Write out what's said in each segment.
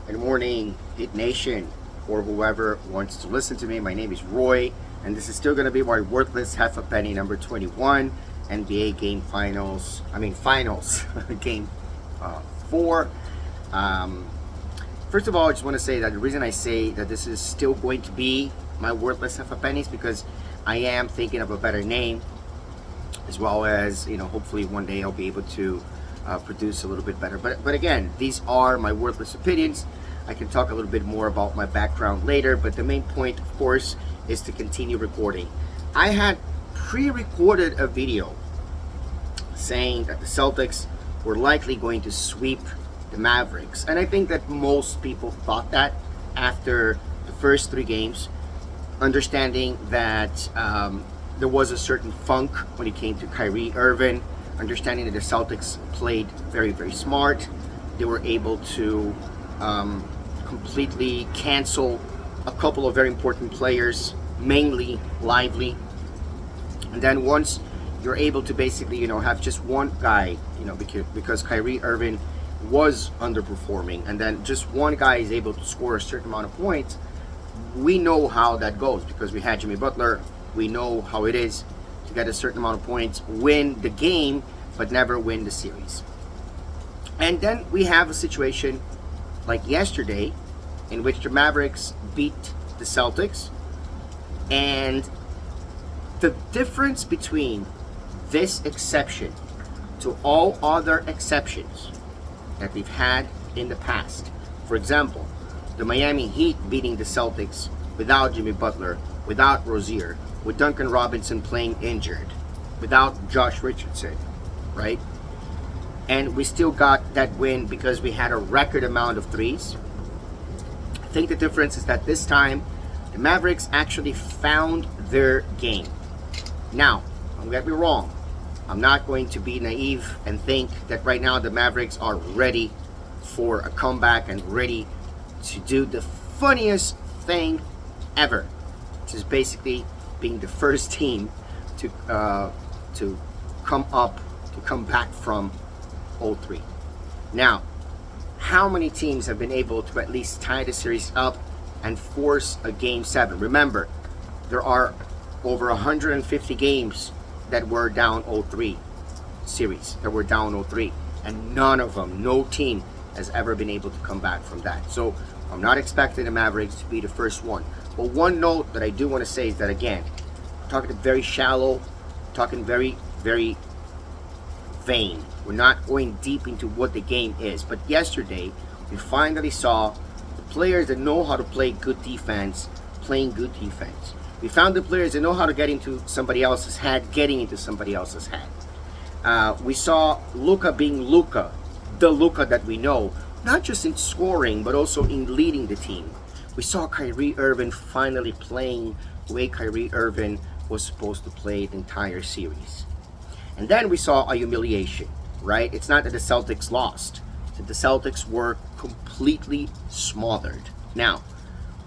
Good morning, Hit Nation, or whoever wants to listen to me. My name is Roy, and this is still going to be my worthless half a penny number 21 NBA game finals, game 4. First of all, I just want to say that the reason I say that this is still going to be my worthless half a penny is because I am thinking of a better name, as well as, hopefully one day I'll be able to produce a little bit better. But again, these are my worthless opinions. I can talk a little bit more about my background later, but the main point, of course, is to continue recording. I had pre-recorded a video saying that the Celtics were likely going to sweep the Mavericks, and I think that most people thought that after the first 3 games, understanding that there was a certain funk when it came to Kyrie Irving, understanding that the Celtics played very, very smart. They were able to completely cancel a couple of very important players, mainly Lively. And then once you're able to basically, have just one guy, because Kyrie Irving was underperforming, and then just one guy is able to score a certain amount of points, we know how that goes because we had Jimmy Butler. We know how it is to get a certain amount of points, win the game, but never win the series. And then we have a situation like yesterday in which the Mavericks beat the Celtics. And the difference between this exception to all other exceptions that we've had in the past, for example, the Miami Heat beating the Celtics without Jimmy Butler, without Rozier, with Duncan Robinson playing injured, without Josh Richardson, right? And we still got that win because we had a record amount of threes. I think the difference is that this time the Mavericks actually found their game. Now, don't get me wrong, I'm not going to be naive and think that right now the Mavericks are ready for a comeback and ready to do the funniest thing ever, which is basically being the first team to come back from 0-3. Now, how many teams have been able to at least tie the series up and force a game 7? Remember, there are over 150 games that were down 0-3 series, that were down 0-3, and none of them, no team has ever been able to come back from that. So I'm not expecting the Mavericks to be the first one. But one note that I do want to say is that, again, I'm talking very shallow, talking very, very vain. We're not going deep into what the game is. But yesterday, we finally saw the players that know how to play good defense playing good defense. We found the players that know how to get into somebody else's head, getting into somebody else's head. We saw Luka being Luka, the Luka that we know, not just in scoring, but also in leading the team. We saw Kyrie Irving finally playing the way Kyrie Irving was supposed to play the entire series. And then we saw a humiliation, right? It's not that the Celtics lost, it's that the Celtics were completely smothered. Now,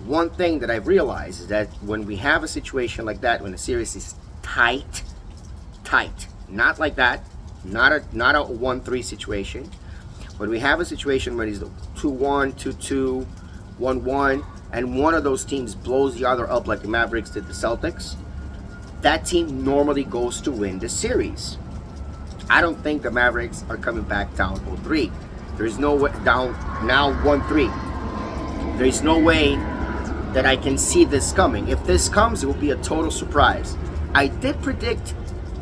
one thing that I've realized is that when we have a situation like that, when the series is tight, not like that, not a 1-3 situation, when we have a situation where it's 2-1, 2-2, 1-1, and one of those teams blows the other up like the Mavericks did the Celtics, that team normally goes to win the series. I don't think the Mavericks are coming back down 0-3. There's no way down now 1-3. There's no way that I can see this coming. If this comes, it will be a total surprise. I did predict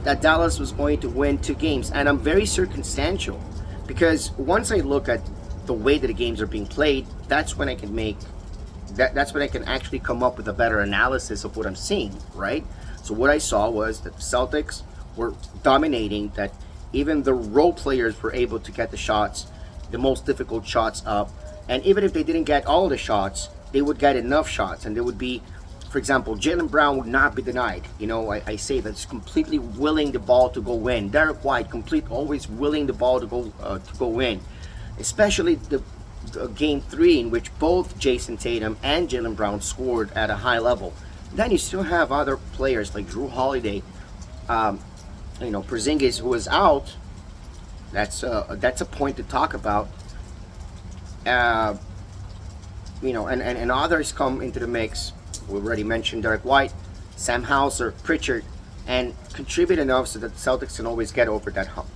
that Dallas was going to win 2 games, and I'm very circumstantial because once I look at the way that the games are being played, that's when I can make that's when I can actually come up with a better analysis of what I'm seeing, right? So what I saw was that the Celtics were dominating, that even the role players were able to get the shots, the most difficult shots up, and even if they didn't get all the shots, they would get enough shots, and there would be, for example, Jaylen Brown would not be denied. I say that's completely willing the ball to go in. Derek White, always willing the ball to go in. Especially the game 3 in which both Jason Tatum and Jaylen Brown scored at a high level. Then you still have other players like Drew Holiday, Porzingis, who was out. That's a point to talk about. and others come into the mix. We already mentioned Derek White, Sam Hauser, Pritchard, and contribute enough so that the Celtics can always get over that hump.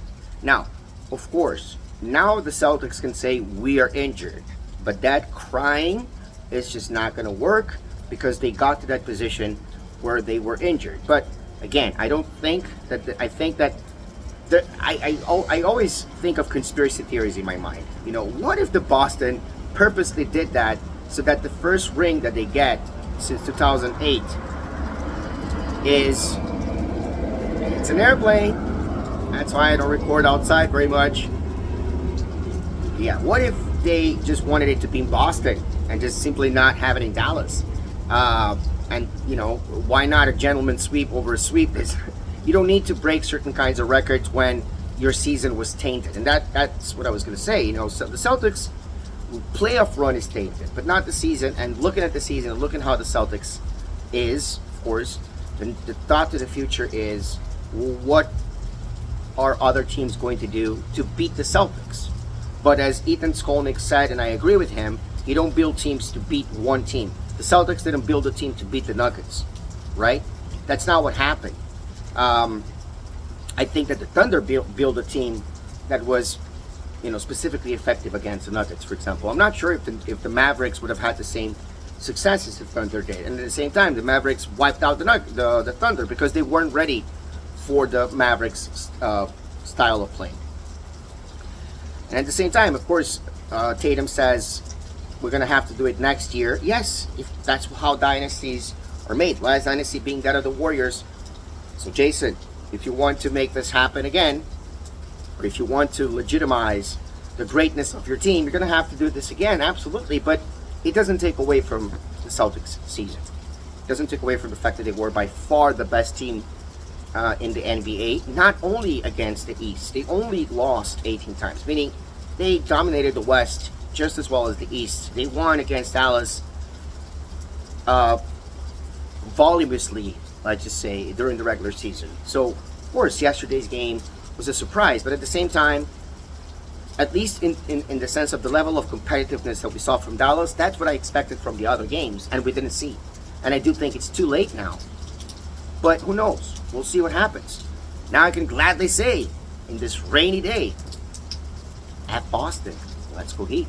Now, of course, now the Celtics can say we are injured, but that crying is just not going to work because they got to that position where they were injured. But again, I don't think that I think that I always think of conspiracy theories in my mind. What if the Boston purposely did that so that the first ring that they get since 2008 is it's an airplane. That's why I don't record outside very much. Yeah, what if they just wanted it to be in Boston and just simply not have it in Dallas? And why not a gentleman's sweep over a sweep? You don't need to break certain kinds of records when your season was tainted, and that's what I was going to say. So the Celtics playoff run is tainted, but not the season. And looking at the season, and looking how the Celtics is, of course, the thought to the future is what are other teams going to do to beat the Celtics? But as Ethan Skolnick said, and I agree with him, you don't build teams to beat one team. The Celtics didn't build a team to beat the Nuggets, right? That's not what happened. I think that the Thunder built a team that was, specifically effective against the Nuggets, for example. I'm not sure if the Mavericks would have had the same success as the Thunder did. And at the same time, the Mavericks wiped out the Thunder because they weren't ready for the Mavericks' style of playing. And at the same time, of course, Tatum says we're going to have to do it next year. Yes, if that's how dynasties are made. Last dynasty being that of the Warriors. So Jason, if you want to make this happen again, or if you want to legitimize the greatness of your team, you're going to have to do this again, absolutely. But it doesn't take away from the Celtics season. It doesn't take away from the fact that they were by far the best team in the NBA, not only against the East. They only lost 18 times, meaning they dominated the West just as well as the East. They won against Dallas voluminously, let's just say, during the regular season. So, of course, yesterday's game was a surprise, but at the same time, at least in the sense of the level of competitiveness that we saw from Dallas, that's what I expected from the other games, and we didn't see. And I do think it's too late now. But who knows? We'll see what happens. Now I can gladly say, in this rainy day, at Boston, let's go Heat.